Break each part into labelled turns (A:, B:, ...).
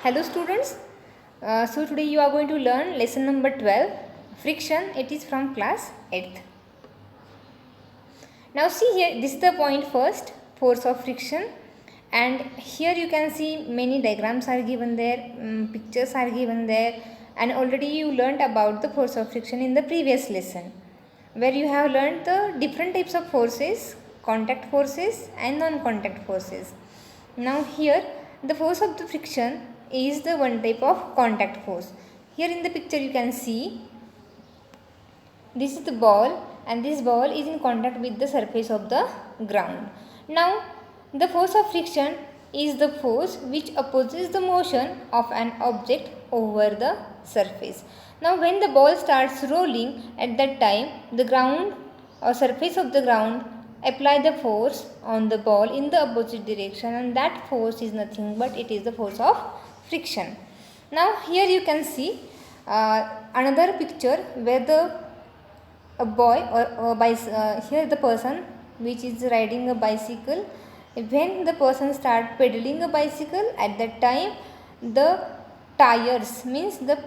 A: Hello students, so today you are going to learn lesson number 12, friction. It is from class 8th. Now see here, this is the point first, force of friction, and here you can see many diagrams are given there, pictures are given there, and already you learnt about the force of friction in the previous lesson, where you have learned the different types of forces, contact forces and non-contact forces. Now here the force of the friction is the one type of contact force. Here in the picture you can see this is the ball, and this ball is in contact with the surface of the ground. Now the force of friction is the force which opposes the motion of an object over the surface. Now when the ball starts rolling, at that time the ground or surface of the ground apply the force on the ball in the opposite direction, and that force is nothing but it is the force of friction. Now here you can see another picture where a boy or here the person which is riding a bicycle. When the person start pedaling a bicycle, at that time the tires, means the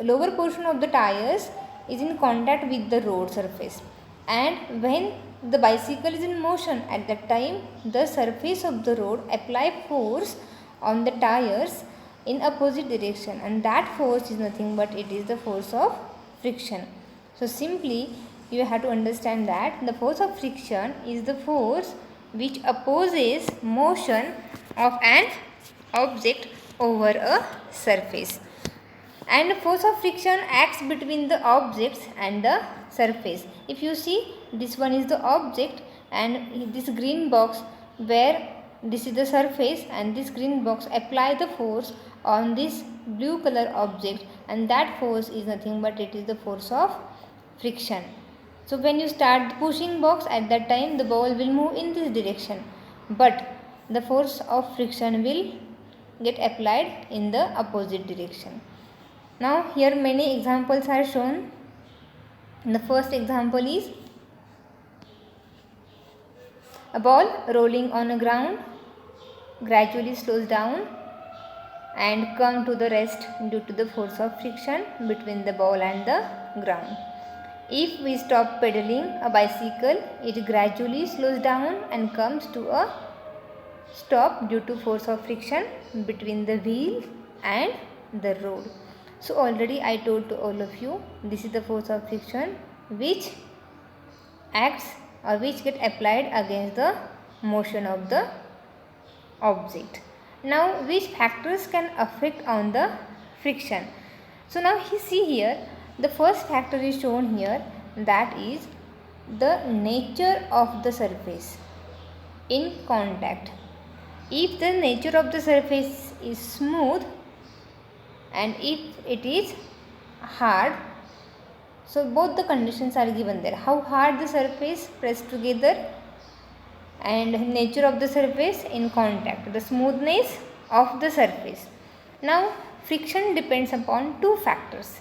A: lower portion of the tires is in contact with the road surface, and when the bicycle is in motion, at that time the surface of the road apply force on the tires in opposite direction, and that force is nothing but it is the force of friction. So simply you have to understand that the force of friction is the force which opposes motion of an object over a surface, and the force of friction acts between the objects and the surface. If you see, this one is the object and this green box where this is the surface, and this green box apply the force on this blue color object, and that force is nothing but it is the force of friction. So when you start the pushing box, at that time the ball will move in this direction, but the force of friction will get applied in the opposite direction. Now here many examples are shown. The first example is a ball rolling on a ground gradually slows down and come to the rest due to the force of friction between the ball and the ground. If we stop pedaling a bicycle, it gradually slows down and comes to a stop due to force of friction between the wheel and the road. So already I told to all of you, this is the force of friction which acts or which get applied against the motion of the object. Now which factors can affect on the friction? So now you see here, the first factor is shown here, that is the nature of the surface in contact. If the nature of the surface is smooth and if it is hard, so both the conditions are given there. How hard the surface pressed together and nature of the surface in contact, the smoothness of the surface. Now friction depends upon two factors.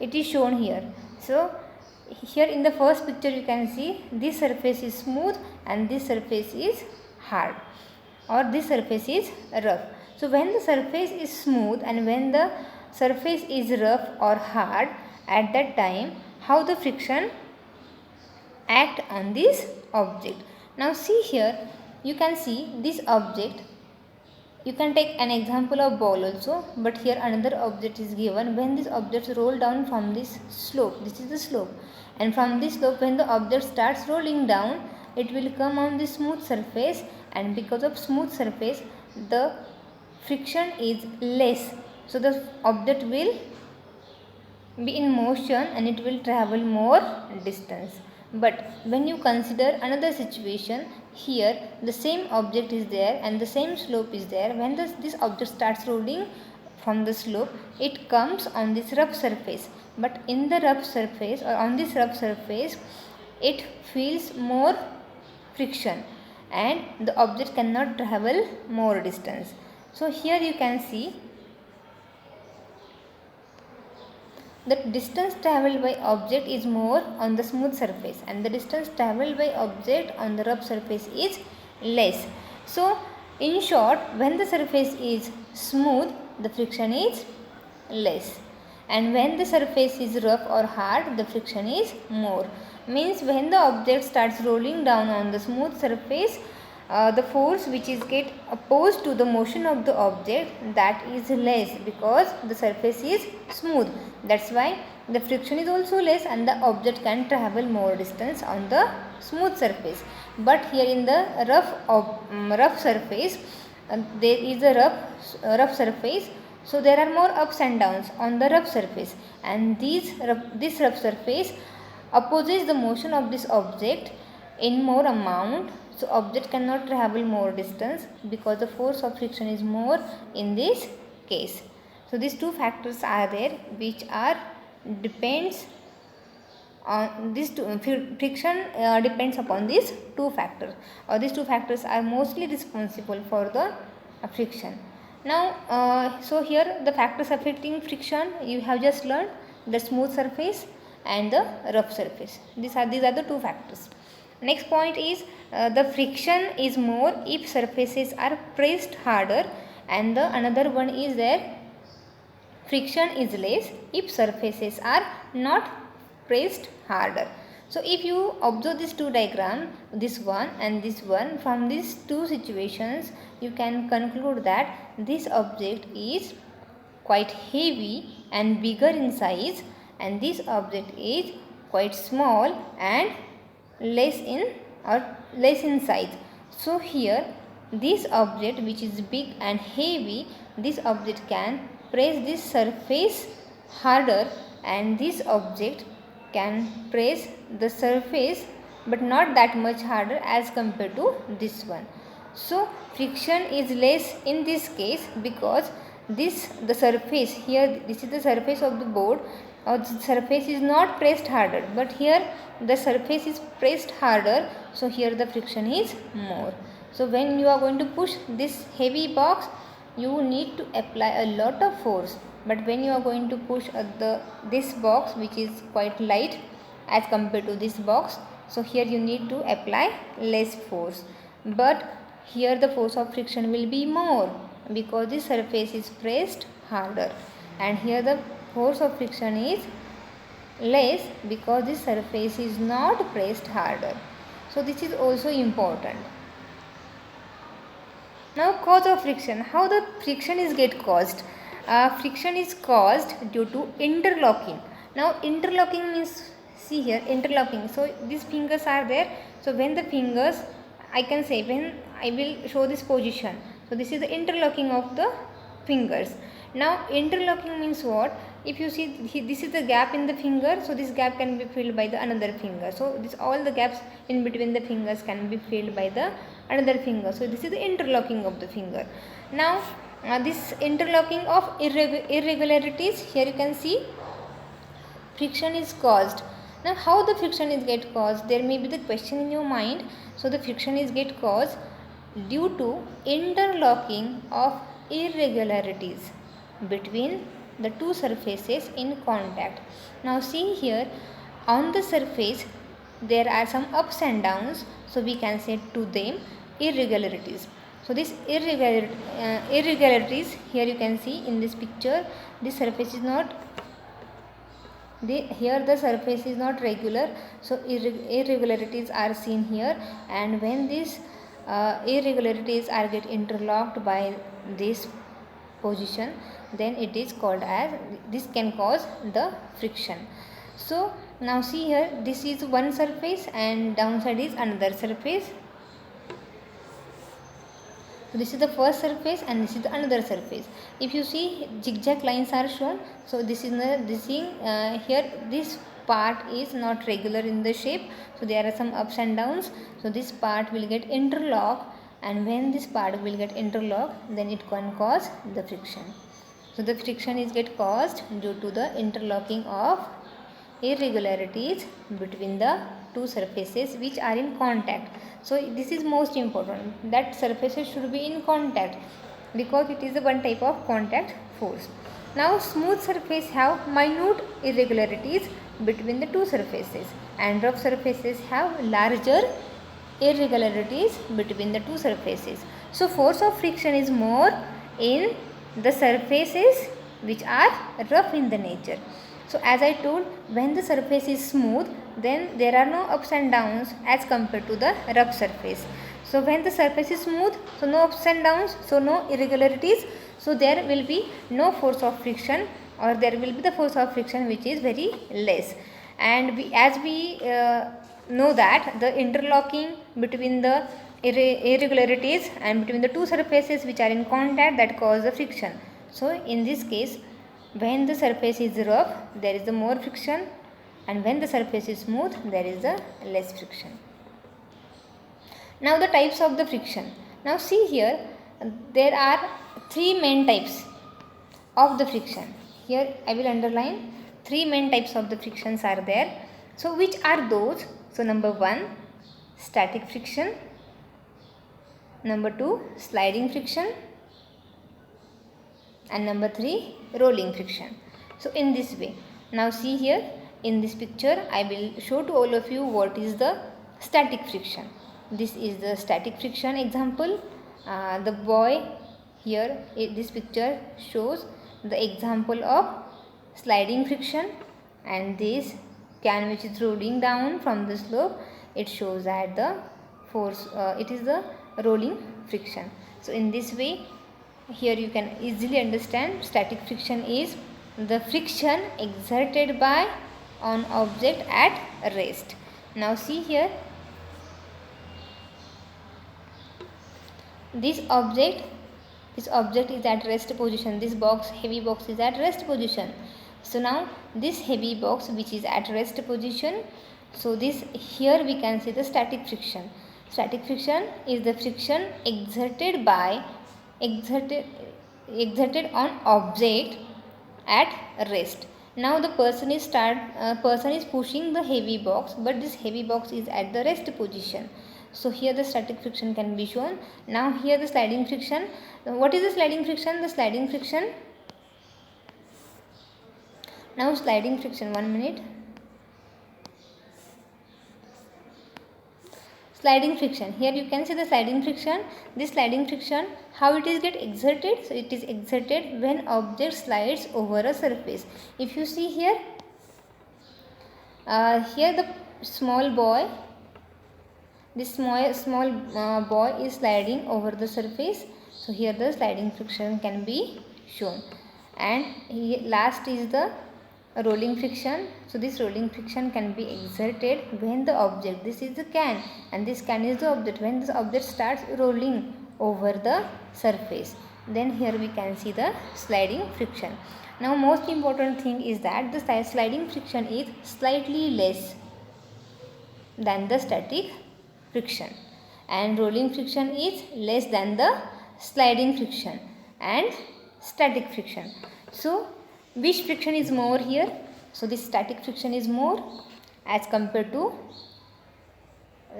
A: It is shown here. So here in the first picture you can see this surface is smooth and this surface is hard, or this surface is rough. So when the surface is smooth and when the surface is rough or hard, at that time how the friction act on this object. Now see here, you can see this object. You can take an example of ball also, but here another object is given. When this object roll down from this slope, this is the slope, and from this slope when the object starts rolling down, it will come on this smooth surface, and because of smooth surface the friction is less, so the object will be in motion and it will travel more distance. But when you consider another situation, here the same object is there and the same slope is there. When this object starts rolling from the slope, it comes on this rough surface, but in the rough surface or on this rough surface it feels more friction and the object cannot travel more distance. So here you can see the distance travelled by object is more on the smooth surface and the distance travelled by object on the rough surface is less. So in short, when the surface is smooth, the friction is less. And when the surface is rough or hard, the friction is more. Means when the object starts rolling down on the smooth surface, the force which is get opposed to the motion of the object, that is less because the surface is smooth. That's why the friction is also less and the object can travel more distance on the smooth surface. But here in the rough surface, there is a rough surface, so there are more ups and downs on the rough surface, and this rough surface opposes the motion of this object in more amount, so object cannot travel more distance because the force of friction is more in this case. So these two factors are there which are depends on this friction depends upon these two factors, or these two factors are mostly responsible for the friction. Now so here the factors affecting friction you have just learned: the smooth surface and the rough surface. These are the two factors. Next point is the friction is more if surfaces are pressed harder, and the another one is there friction is less if surfaces are not pressed harder. So if you observe these two diagrams, this one and this one, from these two situations you can conclude that this object is quite heavy and bigger in size, and this object is quite small and less in size. So here this object which is big and heavy, this object can press this surface harder, and this object can press the surface but not that much harder as compared to this one. So friction is less in this case because the surface here, this is the surface of the board, or the surface is not pressed harder, but here the surface is pressed harder, so here the friction is more. So when you are going to push this heavy box, you need to apply a lot of force, but when you are going to push this box which is quite light as compared to this box, so here you need to apply less force, but here the force of friction will be more because the surface is pressed harder, and here the force of friction is less because the surface is not pressed harder. So this is also important. Now cause of friction. How the friction is get caused? Friction is caused due to interlocking. Now interlocking means, see here, interlocking. So these fingers are there. So when the fingers, I can say, when I will show this position, so this is the interlocking of the fingers. Now interlocking means what? If you see this is the gap in the finger, so this gap can be filled by the another finger. So this all the gaps in between the fingers can be filled by the another finger. So this is the interlocking of the finger. Now this interlocking of irregularities, here you can see friction is caused. Now how the friction is get caused? There may be the question in your mind. So the friction is get caused due to interlocking of irregularities between the two surfaces in contact. Now see here, on the surface there are some ups and downs, so we can say to them irregularities. So this irregularities, here you can see in this picture, this surface is not here the surface is not regular, so irregularities are seen here, and when these irregularities are get interlocked by this position, then it is called as, this can cause the friction. So now see here, this is one surface and downside is another surface. So this is the first surface and this is the another surface. If you see zigzag lines are shown, so this is here this part is not regular in the shape, so there are some ups and downs, so this part will get interlocked, and when this part will get interlocked, then it can cause the friction. So the friction is get caused due to the interlocking of irregularities between the two surfaces which are in contact. So this is most important, that surfaces should be in contact because it is the one type of contact force. Now smooth surface have minute irregularities between the two surfaces, and rough surfaces have larger irregularities between the two surfaces. So force of friction is more in the surfaces which are rough in the nature. So as I told, when the surface is smooth, then there are no ups and downs as compared to the rough surface. So when the surface is smooth, so no ups and downs, so no irregularities, so there will be no force of friction, or there will be the force of friction which is very less. And as we know that the interlocking between the irregularities and between the two surfaces which are in contact, that cause the friction. So in this case, when the surface is rough, there is the more friction, and when the surface is smooth, there is the less friction. Now the types of the friction. Now see here, there are three main types of the friction. Here I will underline, three main types of the frictions are there. So which are those? So number 1, static friction. Number 2, sliding friction. And number 3, rolling friction. So in this way, now see here in this picture, I will show to all of you what is the static friction. This is the static friction example. The boy here, this picture shows the example of sliding friction, and this can which is rolling down from the slope, it shows that the force, it is the rolling friction. So in this way, here you can easily understand static friction is the friction exerted by an object at rest. Now see here, this object is at rest position. This box, heavy box, is at rest position. So now this heavy box which is at rest position, so this here we can see the static friction. Static friction is the friction exerted on object at rest. Now the person is pushing the heavy box, but this heavy box is at the rest position. So here the static friction can be shown. Now here the sliding friction. What is the sliding friction? The sliding friction. Now sliding friction, 1 minute. Sliding friction. Here you can see the sliding friction. This sliding friction, how it is get exerted? So it is exerted when object slides over a surface. If you see here, here the small boy, this small boy is sliding over the surface. So here the sliding friction can be shown. And here last is the rolling friction. So this rolling friction can be exerted when the object, this is the can and this can is the object, when this object starts rolling over the surface, then here we can see the sliding friction. Now most important thing is that the sliding friction is slightly less than the static friction, and rolling friction is less than the sliding friction and static friction. So which friction is more here? So this static friction is more as compared to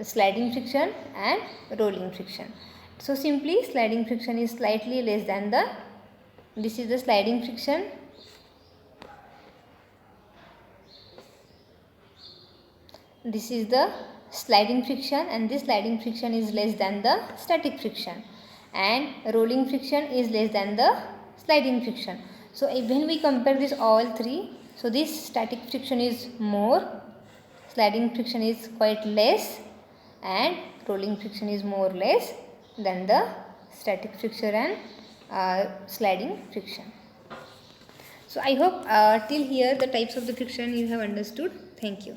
A: sliding friction and rolling friction. So simply sliding friction is slightly less than the, this is the sliding friction, this is the sliding friction, and this sliding friction is less than the static friction, and rolling friction is less than the sliding friction. So when we compare this all three, so this static friction is more, sliding friction is quite less, and rolling friction is more or less than the static friction and sliding friction. So I hope till here the types of the friction you have understood. Thank you.